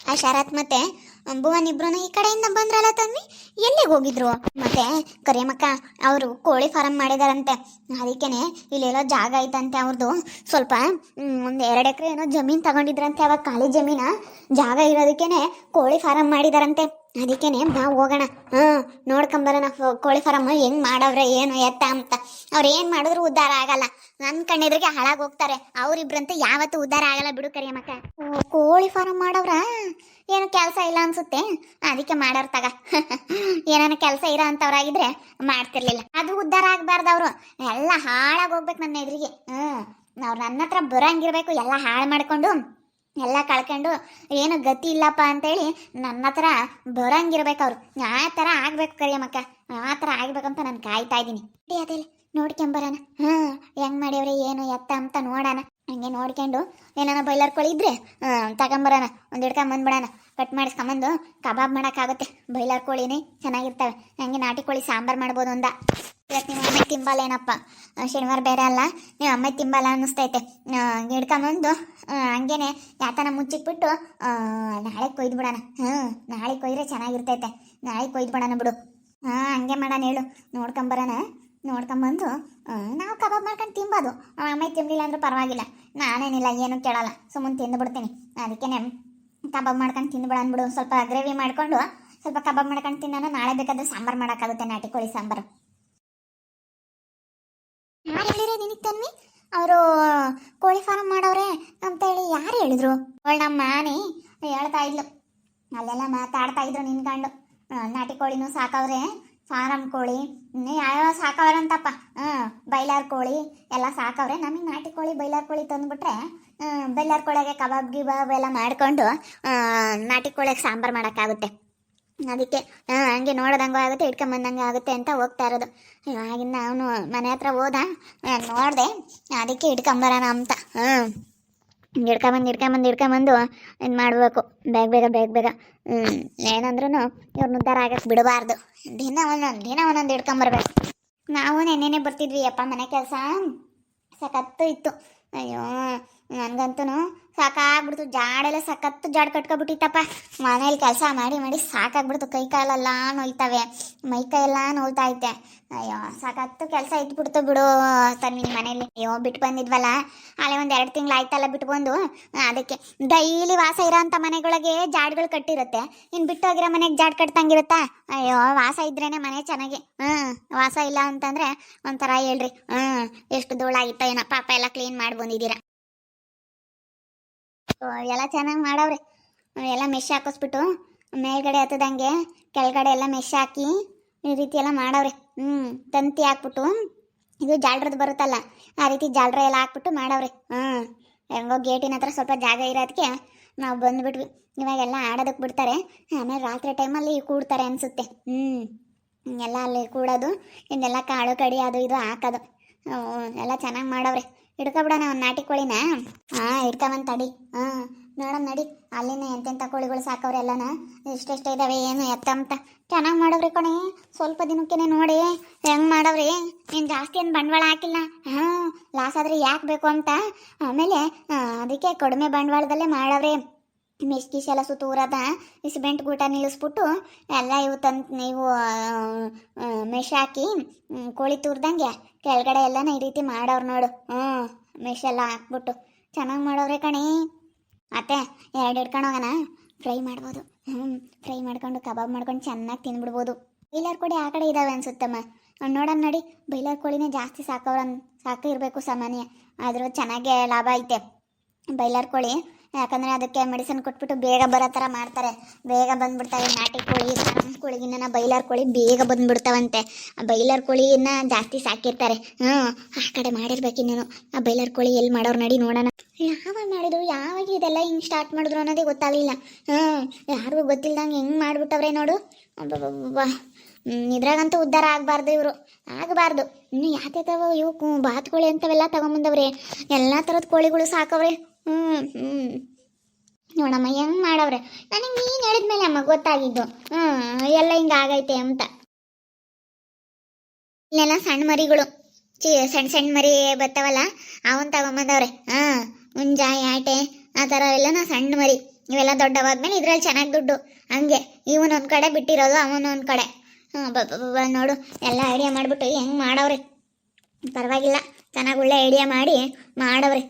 ಆ ಶರತ್ ಮತ್ತೆ ಭುವನ್ ಇಬ್ರು ಈ ಕಡೆಯಿಂದ ಬಂದ್ರಲ್ಲ ತನ್ವಿ, ಎಲ್ಲಿಗೆ ಹೋಗಿದ್ರು? ಮತ್ತೆ ಕರಿಯಮ್ಮಕ್ಕ ಅವರು ಕೋಳಿ ಫಾರಂ ಮಾಡಿದಾರಂತೆ, ಅದಕ್ಕೇನೆ ಇಲ್ಲೆಲ್ಲೋ ಜಾಗ ಐತಂತೆ ಅವ್ರದ್ದು. ಸ್ವಲ್ಪ ಒಂದು 2 ಎಕರೆ ಏನೋ ಜಮೀನು ತಗೊಂಡಿದ್ರಂತೆ, ಅವಾಗ ಖಾಲಿ ಜಮೀನ ಜಾಗ ಇರೋದಕ್ಕೇನೆ ಕೋಳಿ ಫಾರಂ ಮಾಡಿದಾರಂತೆ. ಅದಕ್ಕೇನೆ ಬಾ ಹೋಗೋಣ, ನೋಡ್ಕೊಂಬರೋಣ ಕೋಳಿ ಫಾರಂ ಹೆಂಗ್ ಮಾಡವ್ರೆ ಏನು ಎತ್ತ ಅಂತ. ಅವ್ರು ಏನ್ ಮಾಡಿದ್ರು ಉದ್ಧಾರ ಆಗಲ್ಲ, ನನ್ ಕಣ್ಣೆದ್ರಿಗೆ ಹಾಳಾಗಿ ಹೋಗ್ತಾರೆ. ಅವ್ರಿಬ್ರಂತೆ ಯಾವತ್ತೂ ಉದ್ಧಾರ ಆಗಲ್ಲ ಬಿಡು ಕರಿಯಮ್ಮಕ್ಕ. ಕೋಳಿ ಫಾರಂ ಮಾಡವ್ರ, ಏನು ಕೆಲಸ ಇಲ್ಲ ಅನ್ಸುತ್ತೆ, ಅದಕ್ಕೆ ಮಾಡೋರ್ ತಗ. ಏನಾನ ಕೆಲಸ ಇರೋ ಅಂತವ್ರಾಗಿದ್ರೆ ಮಾಡ್ತಿರ್ಲಿಲ್ಲ. ಅದು ಉದ್ಧಾರ ಆಗ್ಬಾರ್ದು, ಅವರು ಎಲ್ಲ ಹಾಳಾಗಿ ಹೋಗ್ಬೇಕು ನನ್ನ ಎದುರಿಗೆ. ಅವ್ರು ನನ್ನ ಹತ್ರ ಬರಂಗಿರ್ಬೇಕು, ಎಲ್ಲ ಹಾಳು ಮಾಡ್ಕೊಂಡು ಎಲ್ಲ ಕಳ್ಕೊಂಡು ಏನು ಗತಿ ಇಲ್ಲಪ್ಪ ಅಂತೇಳಿ ನನ್ನ ಹತ್ರ ಬರಂಗಿರ್ಬೇಕು ಅವ್ರು. ಆ ಥರ ಆಗ್ಬೇಕು ಕರಿಯಮ್ಮಕ್ಕ, ಆ ಥರ ಆಗ್ಬೇಕಂತ ನಾನು ಕಾಯ್ತಾ ಇದ್ದೀನಿ. ಅದೆಲ್ಲ ನೋಡ್ಕೊಂಬರೋಣ, ಹೆಂಗ್ ಮಾಡ್ಯವ್ರೆ ಏನು ಎತ್ತ ಅಂತ ನೋಡೋಣ. ಹಂಗೆ ನೋಡ್ಕೊಂಡು ಏನಾನ ಬೈಲರ್ ಕೋಳಿ ಇದ್ರೆ ತಗೊಂಬರೋಣ, ಒಂದು ಹಿಡ್ಕೊಂಬಂದ್ಬಿಡೋಣ. ಕಟ್ ಮಾಡಿಸ್ಕೊಂಬಂದು ಕಬಾಬ್ ಮಾಡೋಕ್ಕಾಗುತ್ತೆ. ಬೈಲರ್ ಕೋಳಿನೇ ಚೆನ್ನಾಗಿರ್ತವೆ, ಹಂಗೆ ನಾಟಿ ಕೋಳಿ ಸಾಂಬಾರು ಮಾಡ್ಬೋದು ಅಂದ. ಇವತ್ತು ನಿಮ್ಮ ಅಮ್ಮ ತಿಂಬಲ್ಲ ಏನಪ್ಪ, ಶನಿವಾರ ಬೇರೆ ಅಲ್ಲ, ನೀವು ಅಮ್ಮ ತಿಂಬಲ್ಲ ಅನ್ನಿಸ್ತೈತೆ. ಹಿಡ್ಕೊಂಬಂದು ಹಂಗೇನೆ ಯಾತನ ಮುಚ್ಚಿಟ್ಬಿಟ್ಟು ನಾಳೆ ಕೊಯ್ದು ಬಿಡೋಣ. ನಾಳೆ ಕೊಯ್ದ್ರೆ ಚೆನ್ನಾಗಿರ್ತೈತೆ, ನಾಳೆ ಕೊಯ್ದು ಬಿಡೋಣ ಬಿಡು. ಹಂಗೆ ಮಾಡೋಣ ಹೇಳು, ನೋಡ್ಕೊಂಬರೋಣ. ನೋಡ್ಕೊಂಬಂದು ನಾವು ಕಬಾಬ್ ಮಾಡ್ಕೊಂಡು ತಿನ್ಬೋದು. ಅಮ್ಮ ತಿನ್ನಲಿಲ್ಲ ಅಂದ್ರೂ ಪರವಾಗಿಲ್ಲ, ನಾನೇನಿಲ್ಲ ಏನು ಕೇಳಲ್ಲ, ಸುಮ್ಮನೆ ತಿಂದುಬಿಡ್ತೀನಿ. ಅದಕ್ಕೇನೆ ಕಬಾಬ್ ಮಾಡ್ಕೊಂಡು ತಿಂದುಬಿಡ ಅಂದ್ಬಿಡು. ಸ್ವಲ್ಪ ಗ್ರೇವಿ ಮಾಡಿಕೊಂಡು ಸ್ವಲ್ಪ ಕಬಾಬ್ ಮಾಡ್ಕೊಂಡು ತಿನ್ನೋಣ. ನಾಳೆ ಬೇಕಾದ್ರೆ ಸಾಂಬಾರು ಮಾಡೋಕ್ಕಾಗುತ್ತೆ, ನಾಟಿ ಕೋಳಿ ಸಾಂಬಾರು. ಯಾರು ಹೇಳಿದ್ರೆ ನಿನಗೆ ತನ್ವಿ ಅವರು ಕೋಳಿ ಫಾರಂ ಮಾಡವ್ರೆ ಅಂತೇಳಿ ಯಾರು ಹೇಳಿದ್ರು? ಅವಳು ನಮ್ಮ ಮಾನಿ ಹೇಳ್ತಾ ಇದ್ಲು, ಅಲ್ಲೆಲ್ಲ ಮಾತಾಡ್ತಾ ಇದ್ರು ನಿನ್ಕೊಂಡು. ನಾಟಿ ಕೋಳಿನೂ ಸಾಕವ್ರೆ, ಫಾರಂ ಕೋಳಿ ಯಾವ್ಯಾವ ಸಾಕವ್ರಂತಪ್ಪ. ಬೈಲಾರ್ ಕೋಳಿ ಎಲ್ಲ ಸಾಕವ್ರೆ. ನಮಗೆ ನಾಟಿ ಕೋಳಿ ಬೈಲಾರ್ ಕೋಳಿ ತಂದುಬಿಟ್ರೆ ಬೈಲಾರ್ ಕೋಳಿಗೆ ಕಬಾಬ್ ಗಿಬಾಬ್ ಎಲ್ಲ ಮಾಡಿಕೊಂಡು ನಾಟಿ ಕೋಳಿಗೆ ಸಾಂಬಾರು ಮಾಡೋಕ್ಕಾಗುತ್ತೆ. ಅದಕ್ಕೆ ಹಂಗೆ ನೋಡ್ದಂಗೂ ಆಗುತ್ತೆ, ಇಟ್ಕೊಂಬಂದಂಗೆ ಆಗುತ್ತೆ ಅಂತ ಹೋಗ್ತಾ ಇರೋದು. ಆಗಿನ ಅವನು ಮನೆ ಹತ್ರ ಹೋದ, ನೋಡಿದೆ, ಅದಕ್ಕೆ ಇಟ್ಕೊಂಬರೋಣ ಅಂತ. ಹಿಡ್ಕೊಂಬಂದು ಇದು ಮಾಡಬೇಕು, ಬೇಗ. ಏನಂದ್ರೂ ಇವ್ರನ್ನ ಉದ್ಧಾರ ಆಗಕ್ಕೆ ಬಿಡಬಾರ್ದು. ದಿನ ಒಂದೊಂದು ಹಿಡ್ಕೊಂಬರ್ಬೇಕು. ನಾವು ನೆನ್ನೆನೆ ಬರ್ತಿದ್ವಿ ಅಪ್ಪ, ಮನೆ ಕೆಲಸ ಸಖತ್ತು ಇತ್ತು. ಅಯ್ಯೋ ನನಗಂತೂ ಸಾಕಾಗ್ಬಿಡ್ತು, ಜಾಡೆಲ್ಲ ಸಖತ್ತು ಜಾಡ್ ಕಟ್ಕೊಬಿಟ್ಟಿತ್ತಪ್ಪ. ಮನೇಲಿ ಕೆಲಸ ಮಾಡಿ ಸಾಕಾಗ್ಬಿಡ್ತು, ಕೈ ಕಾಲೆಲ್ಲ ನೋಯ್ತವೆ, ಮೈಕೈ ಎಲ್ಲ ನೋಯ್ತಾ ಐತೆ. ಅಯ್ಯೋ ಸಖತ್ತು ಕೆಲಸ ಇಟ್ಬಿಡ್ತು ಬಿಡು ತನ್ವಿ ಮನೇಲಿ. ಅಯ್ಯೋ ಬಿಟ್ಟು ಬಂದಿದ್ವಲ್ಲ, ಅಲ್ಲೇ ಒಂದು 2 ತಿಂಗಳು ಆಯ್ತಲ್ಲ ಬಿಟ್ಟು ಬಂದು. ಅದಕ್ಕೆ ಡೈಲಿ ವಾಸ ಇರೋ ಅಂಥ ಮನೆಗಳಿಗೆ ಜಾಡ್ಗಳು ಕಟ್ಟಿರುತ್ತೆ, ಇನ್ನು ಬಿಟ್ಟೋಗಿರೋ ಮನೆಗೆ ಜಾಡ್ ಕಟ್ತಂಗಿರುತ್ತಾ? ಅಯ್ಯೋ ವಾಸ ಇದ್ರೇನೆ ಮನೆ ಚೆನ್ನಾಗಿ. ವಾಸ ಇಲ್ಲ ಅಂತಂದ್ರೆ ಒಂಥರ ಹೇಳ್ರಿ. ಎಷ್ಟು ಧೂಳಾಗಿತ್ತ ಏನೋ, ಪಾಪ ಎಲ್ಲ ಕ್ಲೀನ್ ಮಾಡಿ ಬಂದಿದ್ದೀರಾ. ಎಲ್ಲ ಚೆನ್ನಾಗಿ ಮಾಡವ್ರೆ. ಎಲ್ಲ ಮೆಶ್ ಹಾಕಿಸ್ಬಿಟ್ಟು ಮೇಲ್ಗಡೆ ಹತ್ತದಂಗೆ ಕೆಳಗಡೆ ಎಲ್ಲ ಮೆಶ್ ಹಾಕಿ ಈ ರೀತಿ ಎಲ್ಲ ಮಾಡವ್ರೆ. ತಂತಿ ಹಾಕ್ಬಿಟ್ಟು, ಇದು ಜಾಲ್ರದ್ದು ಬರುತ್ತಲ್ಲ ಆ ರೀತಿ ಜಾಲ್ರ ಎಲ್ಲ ಹಾಕ್ಬಿಟ್ಟು ಮಾಡವ್ರೆ. ಹೆಂಗೋ ಗೇಟಿನ ಹತ್ರ ಸ್ವಲ್ಪ ಜಾಗ ಇರೋದಕ್ಕೆ ನಾವು ಬಂದುಬಿಟ್ವಿ. ಇವಾಗೆಲ್ಲ ಆಡೋದಕ್ಕೆ ಬಿಡ್ತಾರೆ, ಆಮೇಲೆ ರಾತ್ರಿ ಟೈಮಲ್ಲಿ ಕೂಡ್ತಾರೆ ಅನಿಸುತ್ತೆ. ಎಲ್ಲ ಅಲ್ಲಿ ಕೂಡೋದು, ಇನ್ನೆಲ್ಲ ಕಾಳು ಕಡಿ ಅದು ಇದು ಹಾಕೋದು ಎಲ್ಲ ಚೆನ್ನಾಗಿ ಮಾಡವ್ರೆ. ಹಿಡ್ಕೊಬಿಡೋಣ ಒಂದು ನಾಟಿ ಕೋಳಿನ. ಹಿಡ್ಕೊಂಬಂದು ತಡಿ. ನೋಡಮ್ ನಡಿ, ಅಲ್ಲಿನ ಎಂತೆಂಥ ಕೋಳಿಗಳು ಸಾಕವ್ರೆ ಎಲ್ಲನ, ಎಷ್ಟೆಷ್ಟು ಇದ್ದಾವೆ ಏನು ಎತ್ತ ಅಂತ. ಚೆನ್ನಾಗಿ ಮಾಡವ್ರಿ ಕಣೆ, ಸ್ವಲ್ಪ ದಿನಕ್ಕೇನೆ ನೋಡಿ ಹೆಂಗೆ ಮಾಡವ್ರಿ. ನೀನು ಜಾಸ್ತಿ ಏನು ಬಂಡವಾಳ ಹಾಕಿಲ್ಲ. ಲಾಸ್ ಆದರೆ ಯಾಕೆ ಬೇಕು ಅಂತ, ಆಮೇಲೆ ಅದಕ್ಕೆ ಕಡಿಮೆ ಬಂಡವಾಳದಲ್ಲೇ ಮಾಡವ್ರಿ. ಮೆಸ್ಕೀಸ್ ಎಲ್ಲ ಸುತ್ತೂರದ ಸಿಮೆಂಟ್ ಗೂಟ ನಿಲ್ಲಿಸ್ಬಿಟ್ಟು ಎಲ್ಲ ನೀವು ಮೆಶ್ ಹಾಕಿ ಕೋಳಿ ತೂರ್ದಂಗೆ ಕೆಳಗಡೆ ಎಲ್ಲನ ಈ ರೀತಿ ಮಾಡವ್ರು ನೋಡು. ಮೆಶ್ ಎಲ್ಲ ಹಾಕ್ಬಿಟ್ಟು ಚೆನ್ನಾಗಿ ಮಾಡವ್ರೆ ಕಣೆ. ಮತ್ತೆ 2 ಹಿಡ್ಕೊಂಡೋಗೋಣ, ಫ್ರೈ ಮಾಡ್ಬೋದು. ಫ್ರೈ ಮಾಡ್ಕೊಂಡು ಕಬಾಬ್ ಮಾಡ್ಕೊಂಡು ಚೆನ್ನಾಗಿ ತಿಂದ್ಬಿಡ್ಬೋದು. ಬೈಲರ್ ಕೋಳಿ ಆ ಕಡೆ ಇದ್ದಾವೆ ಅನ್ಸುತ್ತಮ್ಮ, ನೋಡೋಣ ನಡಿ. ಬೈಲರ್ ಕೋಳಿನೇ ಜಾಸ್ತಿ ಸಾಕು ಇರಬೇಕು ಸಾಮಾನ್ಯ, ಆದರೂ ಚೆನ್ನಾಗೇ ಲಾಭ ಐತೆ ಬೈಲರ್ ಕೋಳಿ. ಯಾಕಂದರೆ ಅದಕ್ಕೆ ಮೆಡಿಸಿನ್ ಕೊಟ್ಬಿಟ್ಟು ಬೇಗ ಬರೋ ಥರ ಮಾಡ್ತಾರೆ, ಬೇಗ ಬಂದ್ಬಿಡ್ತವೆ. ನಾಟಿ ಕೋಳಿ ಫಾರಂ ಕೋಳಿಗಿನ್ನ ಬೈಲರ್ ಕೋಳಿ ಬೇಗ ಬಂದ್ಬಿಡ್ತಾವಂತೆ. ಆ ಬೈಲರ್ ಕೋಳಿನ ಜಾಸ್ತಿ ಸಾಕಿರ್ತಾರೆ. ಆ ಕಡೆ ಮಾಡಿರ್ಬೇಕಿನ್ನೇನು. ಆ ಬೈಲರ್ ಕೋಳಿ ಎಲ್ಲಿ ಮಾಡೋರು ನಡಿ ನೋಡೋಣ. ಯಾವಾಗ ಮಾಡಿದ್ರು, ಯಾವಾಗ ಇದೆಲ್ಲ ಹಿಂಗೆ ಸ್ಟಾರ್ಟ್ ಮಾಡಿದ್ರು ಅನ್ನೋದೇ ಗೊತ್ತಾಗಲಿಲ್ಲ. ಯಾರಿಗೂ ಗೊತ್ತಿಲ್ದಂಗೆ ಹೆಂಗೆ ಮಾಡಿಬಿಟ್ಟವ್ರೆ ನೋಡು. ಇದ್ರಾಗಂತೂ ಉದ್ಧಾರ ಆಗಬಾರ್ದು, ಇವರು ಆಗಬಾರ್ದು. ಇನ್ನು ಯಾವ್ಯಾವ ಇವು ಬಾತುಕೋಳಿ ಅಂತವೆಲ್ಲ ತಗೊಂಬಂದವ್ರೆ, ಎಲ್ಲ ಥರದ ಕೋಳಿಗಳು ಸಾಕವ್ರೆ. ನೋಡಮ್ಮ ಹೆಂಗೆ ಮಾಡವ್ರೆ. ನನಗೆ ನೀನು ಹೇಳಿದ್ಮೇಲೆ ಅಮ್ಮ ಗೊತ್ತಾಗಿದ್ದು ಎಲ್ಲ ಹಿಂಗೆ ಆಗೈತೆ ಅಂತ. ಇಲ್ಲೆಲ್ಲ ಸಣ್ಣ ಮರಿಗಳು, ಸಣ್ಣ ಮರಿ ಬರ್ತಾವಲ್ಲ ಅವನ್ ತಗೊಂಬಂದವ್ರೆ. ಹುಂಜ ಯಾಟೆ ಆ ಥರ ಎಲ್ಲನ ಸಣ್ಣ ಮರಿ ಇವೆಲ್ಲ ದೊಡ್ಡವಾದ್ಮೇಲೆ ಇದ್ರಲ್ಲಿ ಚೆನ್ನಾಗಿ ದುಡ್ಡು. ಹಂಗೆ ಇವನೊಂದು ಕಡೆ ಬಿಟ್ಟಿರೋದು, ಅವನೊಂದು ಕಡೆ. ನೋಡು, ಎಲ್ಲ ಐಡಿಯಾ ಮಾಡಿಬಿಟ್ಟು ಹೆಂಗೆ ಮಾಡವ್ರೆ. ಪರವಾಗಿಲ್ಲ, ಚೆನ್ನಾಗಿ ಒಳ್ಳೆ ಐಡಿಯಾ ಮಾಡಿ ಮಾಡವ್ರೆ.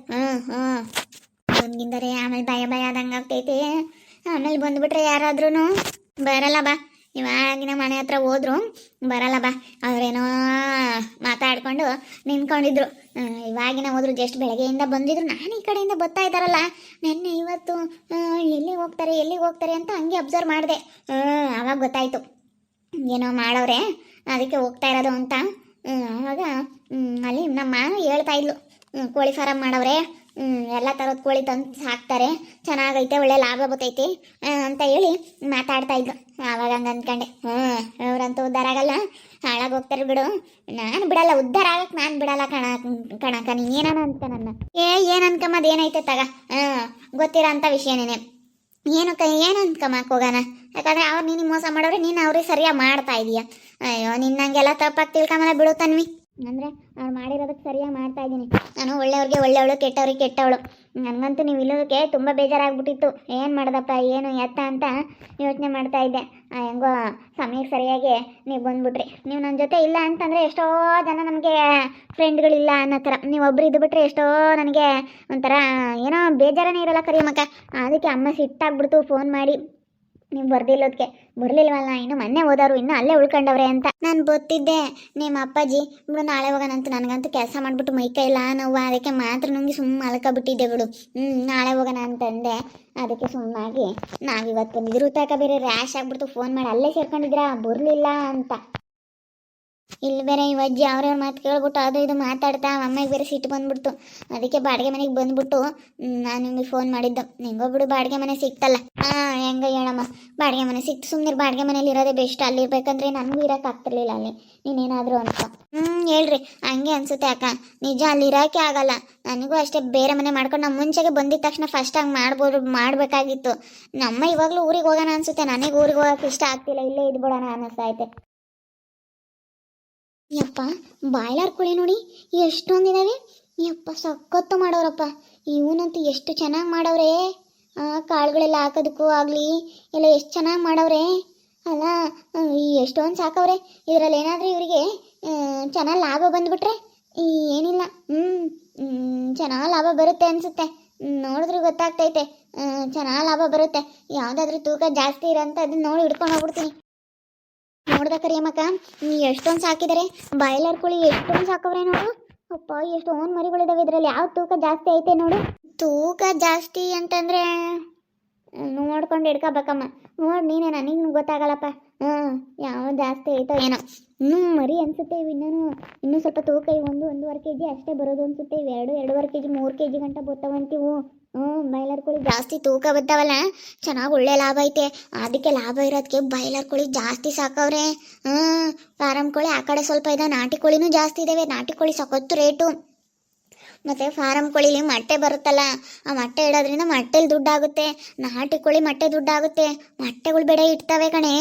ಬಂದಿಂದರೆ ಆಮೇಲೆ ಭಯ ಭಯ ಆದಂಗೆ ಆಗ್ತೈತೆ. ಆಮೇಲೆ ಬಂದುಬಿಟ್ರೆ ಯಾರಾದ್ರೂ ಬರಲ್ಲ ಬಾ. ಇವಾಗಿನ ಮನೆ ಹತ್ರ ಹೋದ್ರು ಬರಲ್ಲ ಬಾ. ಅವ್ರೇನೋ ಮಾತಾಡ್ಕೊಂಡು ನಿಂತ್ಕೊಂಡಿದ್ರು. ಇವಾಗಿನ ಹೋದ್ರು, ಜಸ್ಟ್ ಬೆಳಗ್ಗೆಯಿಂದ ಬಂದಿದ್ರು. ನಾನು ಈ ಕಡೆಯಿಂದ ಬರ್ತಾ ಇದ್ದಾರಲ್ಲ, ನೆನ್ನೆ ಇವತ್ತು ಎಲ್ಲಿಗೆ ಹೋಗ್ತಾರೆ ಅಂತ ಹಂಗೆ ಅಬ್ಸರ್ವ್ ಮಾಡಿದೆ. ಆವಾಗ ಗೊತ್ತಾಯ್ತು ಏನೋ ಮಾಡವ್ರೆ, ಅದಕ್ಕೆ ಹೋಗ್ತಾ ಇರೋದು ಅಂತ. ಆವಾಗ ಅಲ್ಲಿ ನಮ್ಮ ಹೇಳ್ತಾ ಇದ್ಲು, ಕೋಳಿ ಫಾರಮ್ ಮಾಡವ್ರೆ, ಎಲ್ಲ ಥರದ ಕೋಳಿ ತಂದು ಹಾಕ್ತಾರೆ, ಚೆನ್ನಾಗೈತೆ, ಒಳ್ಳೆ ಲಾಭ ಬರ್ತೈತಿ ಅಂತ ಹೇಳಿ ಮಾತಾಡ್ತಾ ಇದ್ಲು. ಆವಾಗ ಹಂಗೆ ಅಂದ್ಕೊಂಡೆ, ಅವ್ರಂತೂ ಉದ್ಧಾರ ಆಗಲ್ಲ, ಹಾಳಾಗಿ ಹೋಗ್ತಾರೆ ಬಿಡು. ನಾನು ಬಿಡಲ್ಲ, ಉದ್ಧಾರ ಆಗಕ್ಕೆ ನಾನು ಬಿಡಲ್ಲ ಕಣಕ್ಕ. ನೀ ಏನಾನ ಅಂತ ನನ್ನ ಏನು ಅನ್ಕಮ್ಮದು ಏನೈತೆ ತಗ, ಗೊತ್ತಿರೋ ಅಂಥ ವಿಷಯನೇನೆ. ಏನು ಅನ್ಕಮ್ಮಕ್ಕೆ ಹೋಗೋಣ. ಯಾಕಂದರೆ ಅವ್ರು ನಿನಗೆ ಮೋಸ ಮಾಡೋರೆ, ನೀನು ಅವ್ರಿಗೆ ಸರಿಯಾಗಿ ಮಾಡ್ತಾ ಇದೀಯ. ಅಯ್ಯೋ, ನಿನ್ನಂಗೆಲ್ಲ ತಪ್ಪಾಗಿ ತಿಳ್ಕೊಂಬಲ್ಲ ಬಿಡು ತನ್ವಿ. ಅಂದರೆ ಅವ್ರು ಮಾಡಿರೋದಕ್ಕೆ ಸರಿಯಾಗಿ ಮಾಡ್ತಾ ಇದ್ದೀನಿ ನಾನು. ಒಳ್ಳೆಯವ್ರಿಗೆ ಒಳ್ಳೆಯವಳು, ಕೆಟ್ಟವ್ರಿಗೆ ಕೆಟ್ಟವಳು. ನನಗಂತೂ ನೀವು ಇಲ್ಲೋದಕ್ಕೆ ತುಂಬ ಬೇಜಾರಾಗ್ಬಿಟ್ಟಿತ್ತು. ಏನು ಮಾಡ್ದಪ್ಪ, ಏನು ಎತ್ತ ಅಂತ ಯೋಚನೆ ಮಾಡ್ತಾ ಇದ್ದೆ. ಹೆಂಗೋ ಸಮಯಕ್ಕೆ ಸರಿಯಾಗಿ ನೀವು ಬಂದುಬಿಟ್ರಿ. ನೀವು ನನ್ನ ಜೊತೆ ಇಲ್ಲ ಅಂತಂದರೆ ಎಷ್ಟೋ ಜನ ನಮಗೆ ಫ್ರೆಂಡ್ಗಳಿಲ್ಲ ಅನ್ನೋ ಥರ. ನೀವು ಒಬ್ರು ಇದ್ದು ಬಿಟ್ಟರೆ ಎಷ್ಟೋ ನನಗೆ ಒಂಥರ ಏನೋ ಬೇಜಾರನೇ ಇರೋಲ್ಲ ಕರಿಯಮ್ಮಕ್ಕ. ಅದಕ್ಕೆ ಅಮ್ಮ ಸಿಟ್ಟಾಗ್ಬಿಡ್ತು ಫೋನ್ ಮಾಡಿ, ನೀವು ಬರಲಿಲ್ವಲ್ಲ, ಇನ್ನು ಮೊನ್ನೆ ಹೋದವರು, ಇನ್ನೂ ಅಲ್ಲೇ ಉಳ್ಕೊಂಡವ್ರೆ ಅಂತ. ನಾನು ಗೊತ್ತಿದ್ದೆ ನಿಮ್ಮ ಅಪ್ಪಾಜಿ ಬಿಡು ನಾಳೆ ಹೋಗೋಣಂತ. ನನಗಂತೂ ಕೆಲಸ ಮಾಡಿಬಿಟ್ಟು ಮೈಕೈ ಇಲ್ಲ ನೋವು, ಅದಕ್ಕೆ ಮಾತ್ರ ನುಂಗಿ ಸುಮ್ಮನೆ ಮಲ್ಕೊಬಿಟ್ಟಿದ್ದೆ ಬಿಡು. ನಾಳೆ ಹೋಗೋಣ ಅಂತಂದೆ. ಅದಕ್ಕೆ ಸುಮ್ಮನಾಗಿ ನಾವಿವತ್ತು ಬಂದಿದ್ರು. ತಕ ಬೇರೆ ರ್ಯಾಶ್ ಆಗಿಬಿಡ್ತು, ಫೋನ್ ಮಾಡಿ ಅಲ್ಲೇ ಸೇರ್ಕೊಂಡಿದ್ರಾ, ಬರಲಿಲ್ಲ ಅಂತ. ಇಲ್ಲಿ ಬೇರೆ ಈ ಅಜ್ಜಿ ಅವ್ರವ್ರ ಮಾತು ಕೇಳ್ಬಿಟ್ಟು ಅದು ಇದು ಮಾತಾಡ್ತಾ ಅಮ್ಮಗೆ ಬೇರೆ ಸಿಟ್ಟು ಬಂದ್ಬಿಡ್ತು. ಅದಕ್ಕೆ ಬಾಡಿಗೆ ಮನೆಗೆ ಬಂದ್ಬಿಟ್ಟು ನಾನು ನಿಮಗೆ ಫೋನ್ ಮಾಡಿದ್ದು. ಹೆಂಗೋ ಬಿಡು ಬಾಡಿಗೆ ಮನೆ ಸಿಕ್ತಲ್ಲ. ಹೆಂಗೋ ಹೇಳಮ್ಮ, ಬಾಡಿಗೆ ಮನೆ ಸಿಕ್ತು, ಸುಮ್ಮನೆ ಬಾಡಿಗೆ ಮನೇಲಿ ಇರೋದೇ ಬೆಸ್ಟ್. ಅಲ್ಲಿ ಇರ್ಬೇಕಂದ್ರೆ ನನಗೂ ಇರೋಕ್ಕಾಗ್ತಿರ್ಲಿಲ್ಲ ಅಲ್ಲಿ, ನೀನೇನಾದರೂ ಅಂತ. ಹೇಳ್ರಿ, ಹಂಗೆ ಅನ್ಸುತ್ತೆ ಅಕ್ಕ, ನಿಜ ಅಲ್ಲಿ ಇರೋಕ್ಕೆ ಆಗಲ್ಲ. ನನಗೂ ಅಷ್ಟೇ, ಬೇರೆ ಮನೆ ಮಾಡ್ಕೊಂಡು ನಮ್ಮ ಮುಂಚೆಗೆ ಬಂದಿದ್ದ ತಕ್ಷಣ ಫಸ್ಟ್ ಹಂಗೆ ಮಾಡಬೇಕಾಗಿತ್ತು. ನಮ್ಮ ಇವಾಗಲೂ ಊರಿಗೆ ಹೋಗೋಣ ಅನ್ಸುತ್ತೆ. ನನಗೆ ಊರಿಗೆ ಹೋಗೋಕೆ ಇಷ್ಟ ಆಗ್ತಿಲ್ಲ, ಇಲ್ಲೇ ಇದ್ಬಿಡೋಣ ಅನ್ನಿಸ್ತಾ ಐತೆ. ಯಪ್ಪ, ಬಾಯ್ಲರ್ ಕೋಳಿ ನೋಡಿ ಎಷ್ಟೊಂದಿದ್ದಾವೆ. ಯಪ್ಪ, ಸಖತ್ತು ಮಾಡೋರಪ್ಪ. ಇವನಂತೂ ಎಷ್ಟು ಚೆನ್ನಾಗಿ ಮಾಡವ್ರೆ. ಕಾಳುಗಳೆಲ್ಲ ಹಾಕೋದಕ್ಕೂ ಆಗಲಿ ಎಲ್ಲ ಎಷ್ಟು ಚೆನ್ನಾಗಿ ಮಾಡವ್ರೆ ಅಲ್ಲ. ಎಷ್ಟೊಂದು ಸಾಕವ್ರೆ. ಇದರಲ್ಲಿ ಏನಾದರೂ ಇವರಿಗೆ ಚೆನ್ನಾಗಿ ಲಾಭ ಬಂದುಬಿಟ್ರೆ ಏನಿಲ್ಲ, ಚೆನ್ನಾಗಿ ಲಾಭ ಬರುತ್ತೆ ಅನಿಸುತ್ತೆ. ನೋಡಿದ್ರೆ ಗೊತ್ತಾಗ್ತೈತೆ, ಚೆನ್ನಾಗಿ ಲಾಭ ಬರುತ್ತೆ. ಯಾವುದಾದ್ರೂ ತೂಕ ಜಾಸ್ತಿ ಇರೋಂಥದ್ದು ನೋಡಿ ಹಿಡ್ಕೊಂಡು ಹೋಗ್ಬಿಡ್ತೀನಿ. ನೋಡ್ದ ಕರಿಯಮ್ಮಕ್ಕ, ಎಷ್ಟೊಂದು ಸಾಕಿದ್ದಾರೆ. ಬಾಯ್ಲರ್ ಕೋಳಿ ಎಷ್ಟೊಂದು ಸಾಕವ್ರೆ ನೋಡು. ಅಪ್ಪ, ಎಷ್ಟೊಂದು ಮರಿಗಳಿದಾವೆ. ಇದರಲ್ಲಿ ಯಾವ ತೂಕ ಜಾಸ್ತಿ ಐತೆ ನೋಡು. ತೂಕ ಜಾಸ್ತಿ ಅಂತಂದರೆ ನೋಡ್ಕೊಂಡು ಹಿಡ್ಕೋಬೇಕಮ್ಮ. ನೋಡಿ ನೀನೇ, ನನಗೆ ಗೊತ್ತಾಗಲ್ಲಪ್ಪ ಯಾವ ಜಾಸ್ತಿ ಐತೋ ಏನೋ. ಮರಿ ಅನಿಸುತ್ತೆ ಇವು. ಇನ್ನೂ ಸ್ವಲ್ಪ ತೂಕ, ಇವು 1-1.5 kg ಅಷ್ಟೇ ಬರೋದು ಅನಿಸುತ್ತೆ. ಇವು 2-2.5 kg 3 kg ಗಂಟ ಬರ್ತಾವಂತೀವು. ಬಾಯ್ಲರ್ ಕೋಳಿ ಜಾಸ್ತಿ ತೂಕ ಬರ್ತಾವಲ್ಲ, ಚೆನ್ನಾಗಿ ಒಳ್ಳೆ ಲಾಭ ಐತೆ. ಅದಕ್ಕೆ ಲಾಭ ಇರೋದಕ್ಕೆ ಬಾಯ್ಲರ್ ಕೋಳಿ ಜಾಸ್ತಿ ಸಾಕವ್ರೆ. ಫಾರಮ್ ಕೋಳಿ ಆ ಕಡೆ ಸ್ವಲ್ಪ ಇದೆ, ನಾಟಿ ಕೋಳಿನೂ ಜಾಸ್ತಿ ಇದ್ದಾವೆ. ನಾಟಿ ಕೋಳಿ ಸಖತ್ತು ರೇಟು. ಮತ್ತು ಫಾರಮ್ ಕೋಳಿಲಿ ಮೊಟ್ಟೆ ಬರುತ್ತಲ್ಲ, ಆ ಮೊಟ್ಟೆ ಇಡೋದ್ರಿಂದ ಮೊಟ್ಟೆಲಿ ದುಡ್ಡಾಗುತ್ತೆ. ನಾಟಿ ಕೋಳಿ ಮೊಟ್ಟೆ ದುಡ್ಡಾಗುತ್ತೆ. ಮೊಟ್ಟೆಗಳು ಬೇಡ ಇಡ್ತವೆ ಕಣೆ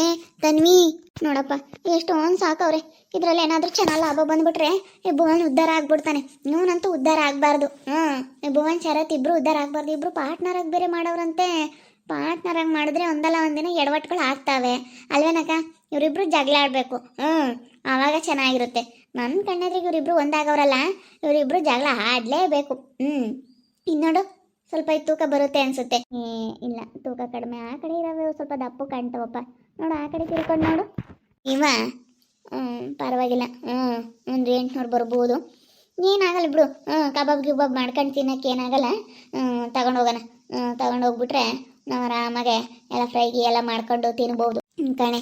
ತನ್ವಿ. ನೋಡಪ್ಪ, ಎಷ್ಟೊಂದು ಸಾಕವ್ರೆ. ಇದರಲ್ಲಿ ಏನಾದರೂ ಚೆನ್ನಾಗಿ ಲಾಭ ಬಂದುಬಿಟ್ರೆ ಈ ಭುವನ್ ಉದ್ಧಾರ ಆಗ್ಬಿಡ್ತಾನೆ. ಇವನಂತೂ ಉದ್ಧಾರ ಆಗಬಾರ್ದು. ಈ ಭುವನ್ ಶರತ್ ಇಬ್ಬರು ಉದ್ಧಾರ ಆಗಬಾರ್ದು. ಇಬ್ಬರು ಪಾರ್ಟ್ನರಾಗಿ ಬೇರೆ ಮಾಡೋರಂತೆ. ಪಾರ್ಟ್ನರಾಗಿ ಮಾಡಿದ್ರೆ ಒಂದಲ್ಲ ಒಂದಿನ ಎಡವಟ್ಗಳು ಆಗ್ತಾವೆ ಅಲ್ವೇನಕ್ಕ. ಇವರಿಬ್ರು ಜಗಳ ಆಡಬೇಕು, ಆವಾಗ ಚೆನ್ನಾಗಿರುತ್ತೆ. ನನ್ನ ಕಣ್ಣೆದ್ರಿಗೆ ಇವರಿಬ್ರು ಒಂದಾಗವ್ರಲ್ಲ, ಇವರಿಬ್ರು ಜಗಳ ಆಡಲೇಬೇಕು. ಇನ್ನೋಡು, ಸ್ವಲ್ಪ ತೂಕ ಬರುತ್ತೆ ಅನಿಸುತ್ತೆ. ಇಲ್ಲ, ತೂಕ ಕಡಿಮೆ. ಆ ಕಡೆ ಇರೋವು ಸ್ವಲ್ಪ ದಪ್ಪು ಕಾಣ್ತಾವಪ್ಪ. ನೋಡು, ಆ ಕಡೆ ತಿಳ್ಕೊಂಡು ನೋಡು. ಇವ ಪರವಾಗಿಲ್ಲ, ಒಂದು 800 ಬರ್ಬೋದು. ಏನಾಗಲ್ಲ ಬಿಡು. ಕಬಾಬ್ ಗಿಬಾಬ್ ಮಾಡ್ಕೊಂಡು ತಿನ್ನೋಕ್ಕೆ ಏನಾಗಲ್ಲ. ತಗೊಂಡೋಗೋಣ. ತಗೊಂಡೋಗ್ಬಿಟ್ರೆ ನಾವು ಆರಾಮಾಗೆ ಎಲ್ಲ ಫ್ರೈಗೆ ಎಲ್ಲ ಮಾಡ್ಕೊಂಡು ತಿನ್ಬೋದು ಕಣೆ.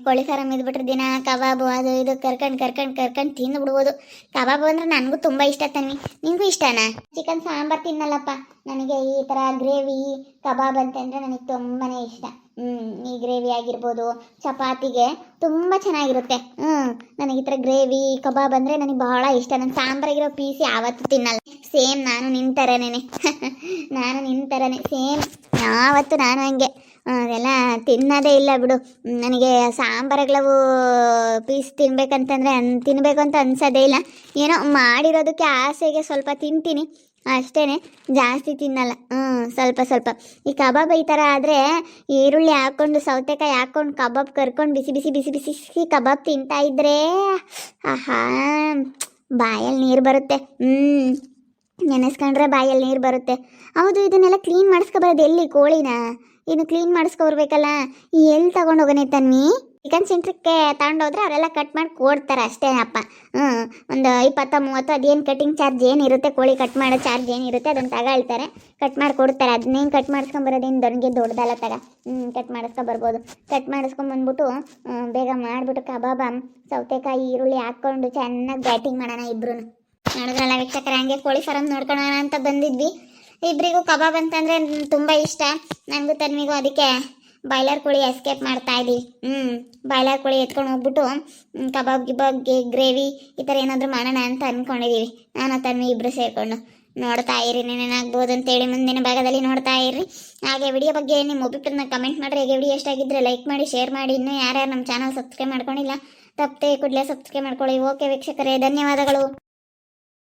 ಕೋಳಿ ಫಾರಮ್ ಇದ್ಬಿಟ್ರೆ ದಿನ ಕಬಾಬು ಅದು ಇದು ಕರ್ಕೊಂಡು ತಿಂದುಬಿಡ್ಬೋದು. ಕಬಾಬು ಅಂದರೆ ನನಗೂ ತುಂಬ ಇಷ್ಟ ತನ್ವಿ. ನಿಮಗೂ ಇಷ್ಟನಾ? ಚಿಕನ್ ಸಾಂಬಾರು ತಿನ್ನಲ್ಲಪ್ಪ. ನನಗೆ ಈ ಥರ ಗ್ರೇವಿ ಕಬಾಬ್ ಅಂತಂದರೆ ನನಗೆ ತುಂಬಾ ಇಷ್ಟ. ಈ ಗ್ರೇವಿ ಆಗಿರ್ಬೋದು, ಚಪಾತಿಗೆ ತುಂಬ ಚೆನ್ನಾಗಿರುತ್ತೆ. ನನಗೆ ಈ ಥರ ಗ್ರೇವಿ ಕಬಾಬ್ ಅಂದರೆ ನನಗೆ ಬಹಳ ಇಷ್ಟ. ನನ್ನ ಸಾಂಬಾರಾಗಿರೋ ಪೀಸ್ ಯಾವತ್ತೂ ತಿನ್ನಲ್ಲ. ಸೇಮ್ ನಾನು ನಿನ್ನ ಥರನೇ ಸೇಮ್. ಯಾವತ್ತು ನಾನು ಹಂಗೆ ಅದೆಲ್ಲ ತಿನ್ನೋದೇ ಇಲ್ಲ ಬಿಡು. ನನಗೆ ಸಾಂಬಾರುಗಳವು ಪೀಸ್ ತಿನ್ಬೇಕು ಅಂತ ಅನ್ಸೋದೇ ಇಲ್ಲ. ಏನೋ ಮಾಡಿರೋದಕ್ಕೆ ಆಸೆಗೆ ಸ್ವಲ್ಪ ತಿಂತೀನಿ ಅಷ್ಟೇನೆ, ಜಾಸ್ತಿ ತಿನ್ನಲ್ಲ. ಸ್ವಲ್ಪ ಸ್ವಲ್ಪ. ಈ ಕಬಾಬ್ ಈ ಥರ ಆದರೆ ಈರುಳ್ಳಿ ಹಾಕ್ಕೊಂಡು ಸೌತೆಕಾಯಿ ಹಾಕ್ಕೊಂಡು ಕಬಾಬ್ ಕರ್ಕೊಂಡು ಬಿಸಿ ಬಿಸಿ ಬಿಸಿ ಬಿಸಿ ಬಿಸಿ ಕಬಾಬ್ ತಿಂತಾ ಇದ್ರೆ ಆಹಾ, ಬಾಯಲ್ಲಿ ನೀರು ಬರುತ್ತೆ. ನೆನೆಸ್ಕೊಂಡ್ರೆ ಬಾಯಲ್ಲಿ ನೀರು ಬರುತ್ತೆ. ಹೌದು, ಇದನ್ನೆಲ್ಲ ಕ್ಲೀನ್ ಮಾಡಿಸ್ಕೊಬರೋದು ಎಲ್ಲಿ ಕೋಳಿನ? ಇನ್ನು ಕ್ಲೀನ್ ಮಾಡಿಸ್ಕೊಬರ್ಬೇಕಲ್ಲ. ಎಲ್ಲಿ ತಗೊಂಡೋಗನೆ ತನ್ವಿ? ಚಿಕನ್ ಸೆಂಟ್ರಿಗೆ ತಗೊಂಡೋದ್ರೆ ಅವರೆಲ್ಲ ಕಟ್ ಮಾಡಿ ಕೊಡ್ತಾರೆ ಅಷ್ಟೇನಪ್ಪ. ಒಂದು 20-30 ಅದೇನು ಕಟಿಂಗ್ ಚಾರ್ಜ್ ಏನಿರುತ್ತೆ, ಕೋಳಿ ಕಟ್ ಮಾಡೋ ಚಾರ್ಜ್ ಏನಿರುತ್ತೆ ಅದನ್ನು ತಗೊಳ್ತಾರೆ, ಕಟ್ ಮಾಡಿ ಕೊಡ್ತಾರೆ. ಅದನ್ನೇನು ಕಟ್ ಮಾಡಿಸ್ಕೊಂಬರೋದೇನು ದೊಡ್ಡದಲ್ಲ ತಗ. ಕಟ್ ಮಾಡಿಸ್ಕೊಬರ್ಬೋದು. ಕಟ್ ಮಾಡಿಸ್ಕೊಂಬಂದ್ಬಿಟ್ಟು ಬೇಗ ಮಾಡಿಬಿಟ್ಟು ಕಬಾಬ ಸೌತೆಕಾಯಿ ಈರುಳ್ಳಿ ಹಾಕ್ಕೊಂಡು ಚೆನ್ನಾಗಿ ಬ್ಯಾಟಿಂಗ್ ಮಾಡೋಣ ಇಬ್ರು. ನೋಡಿದ್ರಲ್ಲ ವೀಕ್ಷಕರ, ಹಂಗೆ ಕೋಳಿ ಫಾರಮ್ ನೋಡ್ಕೊಳ್ಳೋಣ ಅಂತ ಬಂದಿದ್ವಿ. ಇಬ್ಬರಿಗೂ ಕಬಾಬ್ ಅಂತಂದರೆ ತುಂಬ ಇಷ್ಟ, ನನಗೂ ತನ್ವಿಗೂ. ಅದಕ್ಕೆ ಬಾಯ್ಲರ್ ಕೋಳಿ ಎಸ್ಕೇಪ್ ಮಾಡ್ತಾ ಇದ್ದೀವಿ. ಬಾಯ್ಲರ್ ಕೋಳಿ ಎತ್ಕೊಂಡು ಹೋಗ್ಬಿಟ್ಟು ಕಬಾಬ್ ಗಿಬಾಬ್ ಗ್ರೇವಿ ಈ ಥರ ಏನಾದರೂ ಮಾಡೋಣ ಅಂತ ಅಂದ್ಕೊಂಡಿದ್ದೀವಿ. ನಾನು ತನ್ವಿ ಇಬ್ಬರು ಸೇರಿಕೊಂಡು. ನೋಡ್ತಾ ಇರಿ, ಏನೇನಾಗ್ಬೋದು ಅಂತೇಳಿ ಮುಂದಿನ ಭಾಗದಲ್ಲಿ ನೋಡ್ತಾ ಇರ್ರಿ. ಹಾಗೆ ವಿಡಿಯೋ ಬಗ್ಗೆ ನಿಮ್ಮ ಒಪಿನಿಯನ್ನ ಕಮೆಂಟ್ ಮಾಡಿರಿ. ಹಾಗೆ ವಿಡಿಯೋ ಎಷ್ಟಾಗಿದ್ದರೆ ಲೈಕ್ ಮಾಡಿ, ಶೇರ್ ಮಾಡಿ. ಇನ್ನೂ ಯಾರ್ಯಾರು ನಮ್ಮ ಚಾನಲ್ ಸಬ್ಸ್ಕ್ರೈಬ್ ಮಾಡ್ಕೊಂಡಿಲ್ಲ ತಪ್ಪದೆ ಕೂಡಲೇ ಸಬ್ಸ್ಕ್ರೈಬ್ ಮಾಡ್ಕೊಳ್ಳಿ. ಓಕೆ ವೀಕ್ಷಕರೇ, ಧನ್ಯವಾದಗಳು.